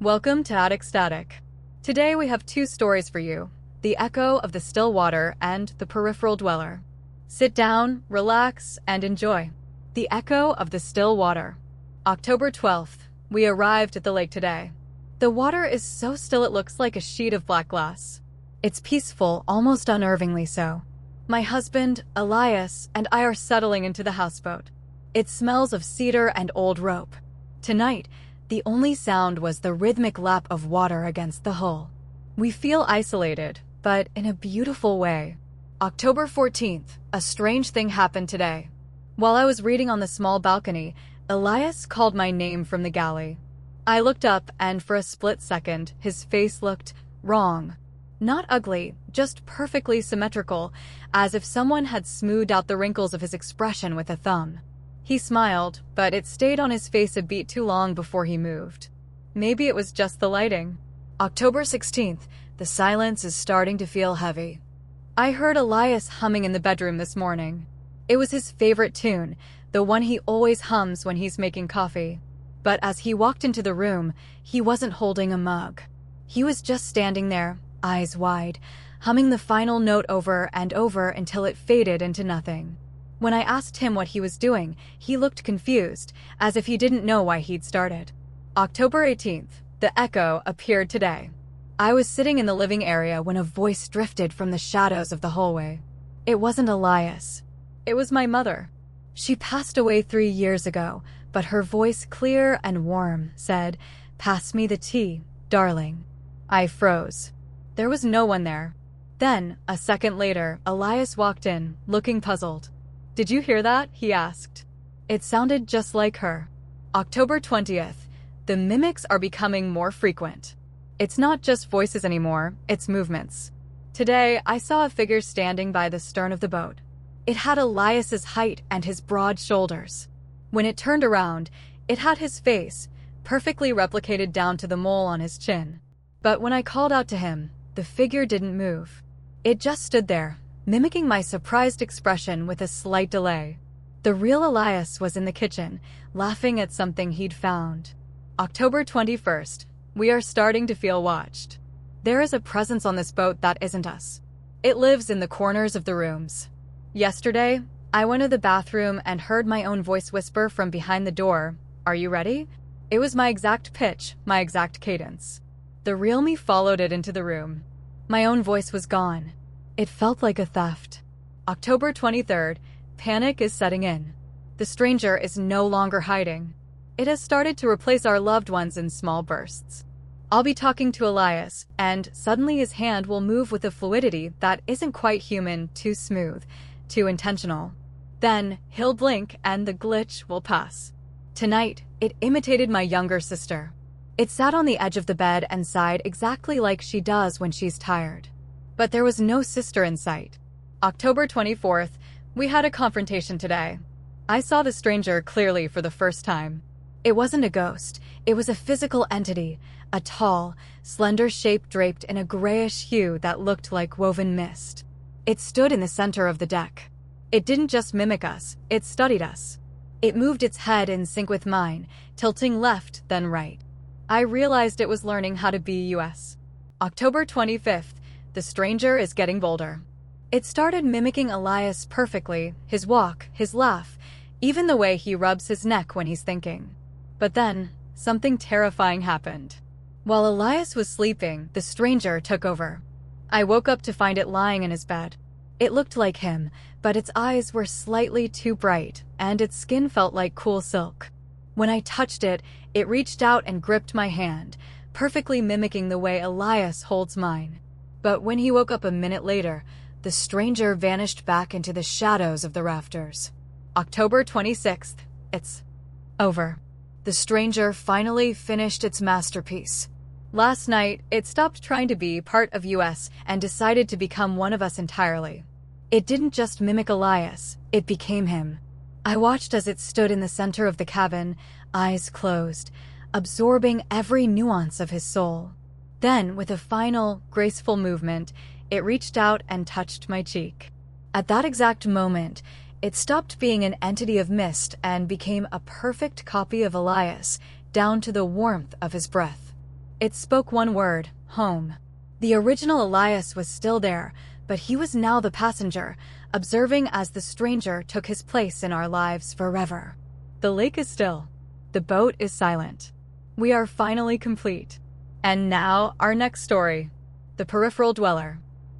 Welcome to Attic Static. Today we have two stories for you, The Echo of the Still Water and The Peripheral Dweller. Sit down, relax, and enjoy. The Echo of the Still Water. October 12th. We arrived at the lake today. The water is so still it looks like a sheet of black glass. It's peaceful, almost unnervingly so. My husband, Elias, and I are settling into the houseboat. It smells of cedar and old rope. Tonight, the only sound was the rhythmic lap of water against the hull. We feel isolated, but in a beautiful way. October 14th, a strange thing happened today. While I was reading on the small balcony, Elias called my name from the galley. I looked up, and for a split second, his face looked wrong. Not ugly, just perfectly symmetrical, as if someone had smoothed out the wrinkles of his expression with a thumb. He smiled, but it stayed on his face a beat too long before he moved. Maybe it was just the lighting. October 16th, the silence is starting to feel heavy. I heard Elias humming in the bedroom this morning. It was his favorite tune, the one he always hums when he's making coffee. But as he walked into the room, he wasn't holding a mug. He was just standing there, eyes wide, humming the final note over and over until it faded into nothing. When I asked him what he was doing, he looked confused, as if he didn't know why he'd started. October 18th, the echo appeared today. I was sitting in the living area when a voice drifted from the shadows of the hallway. It wasn't Elias. It was my mother. She passed away 3 years ago, but her voice, clear and warm, said, "Pass me the tea, darling." I froze. There was no one there. Then, a second later, Elias walked in, looking puzzled. "Did you hear that?" he asked. It sounded just like her. October 20th. The mimics are becoming more frequent. It's not just voices anymore, it's movements. Today, I saw a figure standing by the stern of the boat. It had Elias's height and his broad shoulders. When it turned around, it had his face, perfectly replicated down to the mole on his chin. But when I called out to him, the figure didn't move. It just stood there, mimicking my surprised expression with a slight delay. The real Elias was in the kitchen, laughing at something he'd found. October 21st. We are starting to feel watched. There is a presence on this boat that isn't us. It lives in the corners of the rooms. Yesterday, I went to the bathroom and heard my own voice whisper from behind the door, "Are you ready?" It was my exact pitch, my exact cadence. The real me followed it into the room. My own voice was gone. It felt like a theft. October 23rd, panic is setting in. The stranger is no longer hiding. It has started to replace our loved ones in small bursts. I'll be talking to Elias, and suddenly his hand will move with a fluidity that isn't quite human, too smooth, too intentional. Then he'll blink and the glitch will pass. Tonight, it imitated my younger sister. It sat on the edge of the bed and sighed exactly like she does when she's tired. But there was no sister in sight. October 24th, we had a confrontation today. I saw the stranger clearly for the first time. It wasn't a ghost, it was a physical entity, a tall, slender shape draped in a grayish hue that looked like woven mist. It stood in the center of the deck. It didn't just mimic us, it studied us. It moved its head in sync with mine, tilting left, then right. I realized it was learning how to be us. October 25th, the stranger is getting bolder. It started mimicking Elias perfectly, his walk, his laugh, even the way he rubs his neck when he's thinking. But then, something terrifying happened. While Elias was sleeping, the stranger took over. I woke up to find it lying in his bed. It looked like him, but its eyes were slightly too bright, and its skin felt like cool silk. When I touched it, it reached out and gripped my hand, perfectly mimicking the way Elias holds mine. But when he woke up a minute later, the stranger vanished back into the shadows of the rafters. October 26th. It's over. The stranger finally finished its masterpiece. Last night, it stopped trying to be part of us and decided to become one of us entirely. It didn't just mimic Elias, it became him. I watched as it stood in the center of the cabin, eyes closed, absorbing every nuance of his soul. Then, with a final, graceful movement, it reached out and touched my cheek. At that exact moment, it stopped being an entity of mist and became a perfect copy of Elias, down to the warmth of his breath. It spoke one word: home. The original Elias was still there, but he was now the passenger, observing as the stranger took his place in our lives forever. The lake is still. The boat is silent. We are finally complete. And now, our next story. The Peripheral Dweller.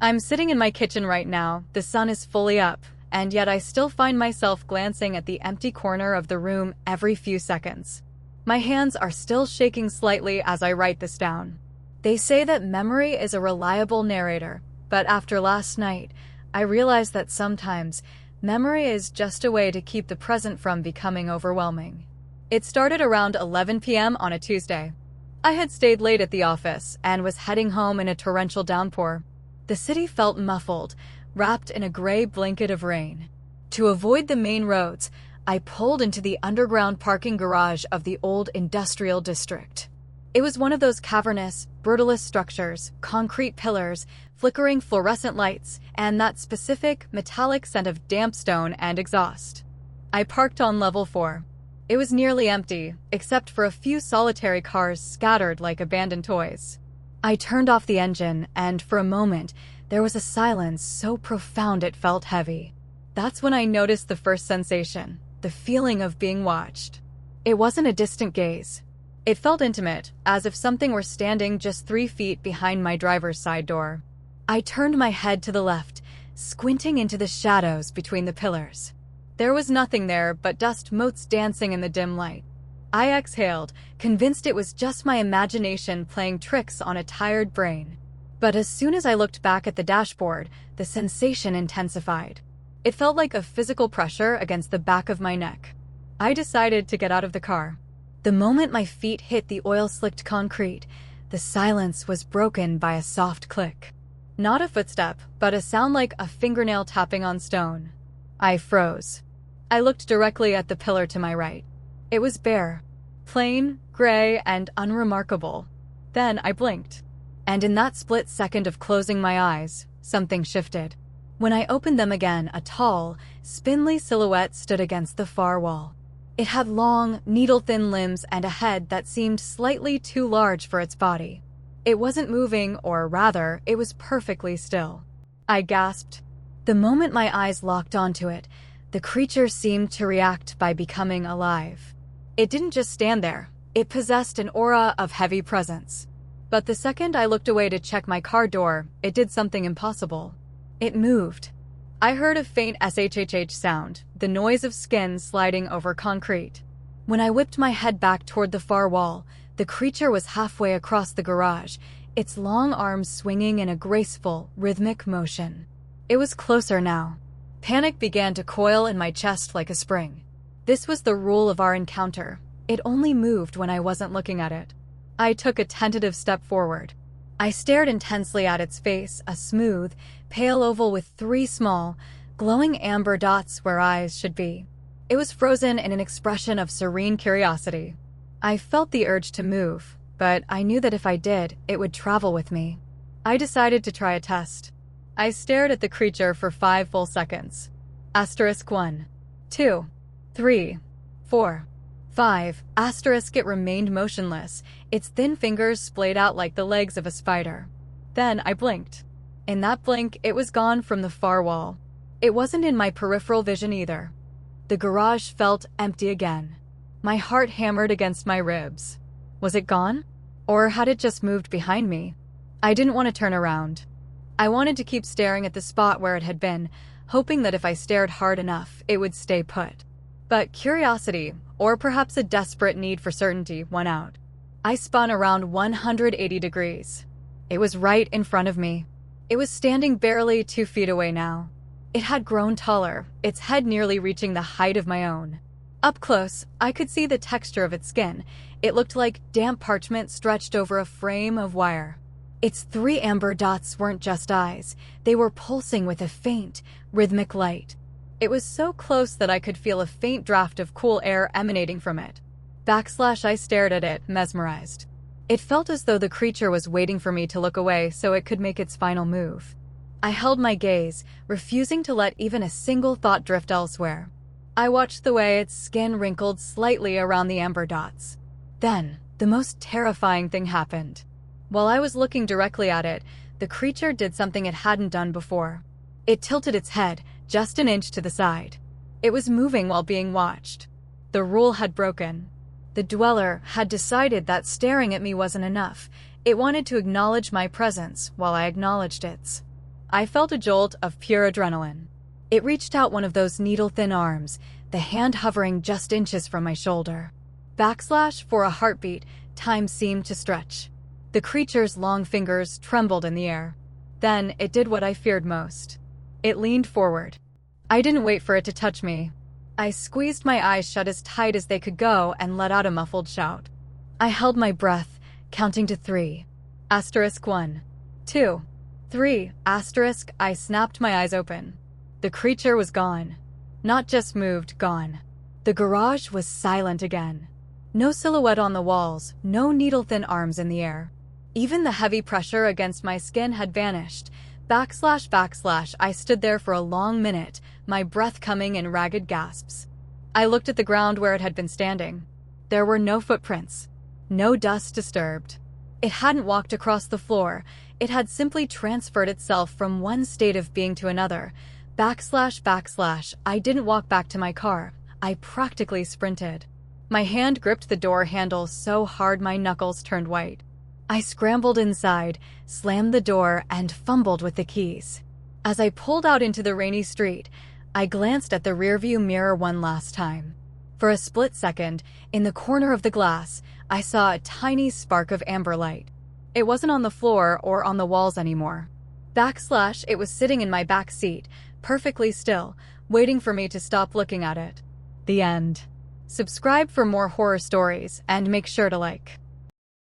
I'm sitting in my kitchen right now, the sun is fully up, and yet I still find myself glancing at the empty corner of the room every few seconds. My hands are still shaking slightly as I write this down. They say that memory is a reliable narrator, but after last night, I realized that sometimes memory is just a way to keep the present from becoming overwhelming. It started around 11 p.m. on a Tuesday. I had stayed late at the office and was heading home in a torrential downpour. The city felt muffled, wrapped in a gray blanket of rain. To avoid the main roads, I pulled into the underground parking garage of the old industrial district. It was one of those cavernous, brutalist structures, concrete pillars, flickering fluorescent lights, and that specific, metallic scent of damp stone and exhaust. I parked on level 4. It was nearly empty, except for a few solitary cars scattered like abandoned toys. I turned off the engine, and for a moment, there was a silence so profound it felt heavy. That's when I noticed the first sensation, the feeling of being watched. It wasn't a distant gaze. It felt intimate, as if something were standing just 3 feet behind my driver's side door. I turned my head to the left, squinting into the shadows between the pillars. There was nothing there but dust motes dancing in the dim light. I exhaled, convinced it was just my imagination playing tricks on a tired brain. But as soon as I looked back at the dashboard, the sensation intensified. It felt like a physical pressure against the back of my neck. I decided to get out of the car. The moment my feet hit the oil-slicked concrete, the silence was broken by a soft click. Not a footstep, but a sound like a fingernail tapping on stone. I froze. I looked directly at the pillar to my right. It was bare, plain, gray, and unremarkable. Then I blinked. And in that split second of closing my eyes, something shifted. When I opened them again, a tall, spindly silhouette stood against the far wall. It had long, needle-thin limbs and a head that seemed slightly too large for its body. It wasn't moving, or rather, it was perfectly still. I gasped. The moment my eyes locked onto it, the creature seemed to react by becoming alive. It didn't just stand there. It possessed an aura of heavy presence. But the second I looked away to check my car door, it did something impossible. It moved. I heard a faint shhh sound, the noise of skin sliding over concrete. When I whipped my head back toward the far wall, the creature was halfway across the garage, its long arms swinging in a graceful, rhythmic motion. It was closer now. Panic began to coil in my chest like a spring. This was the rule of our encounter. It only moved when I wasn't looking at it. I took a tentative step forward. I stared intensely at its face, a smooth, pale oval with 3 small, glowing amber dots where eyes should be. It was frozen in an expression of serene curiosity. I felt the urge to move, but I knew that if I did, it would travel with me. I decided to try a test. I stared at the creature for 5 full seconds. *1, 2, 3, 4, 5. It remained motionless, its thin fingers splayed out like the legs of a spider. Then I blinked. In that blink, it was gone from the far wall. It wasn't in my peripheral vision either. The garage felt empty again. My heart hammered against my ribs. Was it gone? Or had it just moved behind me? I didn't want to turn around. I wanted to keep staring at the spot where it had been, hoping that if I stared hard enough, it would stay put. But curiosity, or perhaps a desperate need for certainty, won out. I spun around 180 degrees. It was right in front of me. It was standing barely 2 feet away now. It had grown taller, its head nearly reaching the height of my own. Up close, I could see the texture of its skin. It looked like damp parchment stretched over a frame of wire. Its 3 amber dots weren't just eyes. They were pulsing with a faint, rhythmic light. It was so close that I could feel a faint draft of cool air emanating from it. I stared at it, mesmerized. It felt as though the creature was waiting for me to look away so it could make its final move. I held my gaze, refusing to let even a single thought drift elsewhere. I watched the way its skin wrinkled slightly around the amber dots. Then, the most terrifying thing happened. While I was looking directly at it, the creature did something it hadn't done before. It tilted its head just an inch to the side. It was moving while being watched. The rule had broken. The dweller had decided that staring at me wasn't enough. It wanted to acknowledge my presence while I acknowledged its. I felt a jolt of pure adrenaline. It reached out one of those needle-thin arms, the hand hovering just inches from my shoulder. For a heartbeat, time seemed to stretch. The creature's long fingers trembled in the air. Then it did what I feared most. It leaned forward. I didn't wait for it to touch me. I squeezed my eyes shut as tight as they could go and let out a muffled shout. I held my breath, counting to 3. 1, 2, 3, I snapped my eyes open. The creature was gone. Not just moved, gone. The garage was silent again. No silhouette on the walls, no needle-thin arms in the air. Even the heavy pressure against my skin had vanished. I stood there for a long minute, my breath coming in ragged gasps. I looked at the ground where it had been standing. There were no footprints. No dust disturbed. It hadn't walked across the floor. It had simply transferred itself from one state of being to another. I didn't walk back to my car. I practically sprinted. My hand gripped the door handle so hard my knuckles turned white. I scrambled inside, slammed the door, and fumbled with the keys. As I pulled out into the rainy street, I glanced at the rearview mirror one last time. For a split second, in the corner of the glass, I saw a tiny spark of amber light. It wasn't on the floor or on the walls anymore. It was sitting in my back seat, perfectly still, waiting for me to stop looking at it. The end. Subscribe for more horror stories and make sure to like.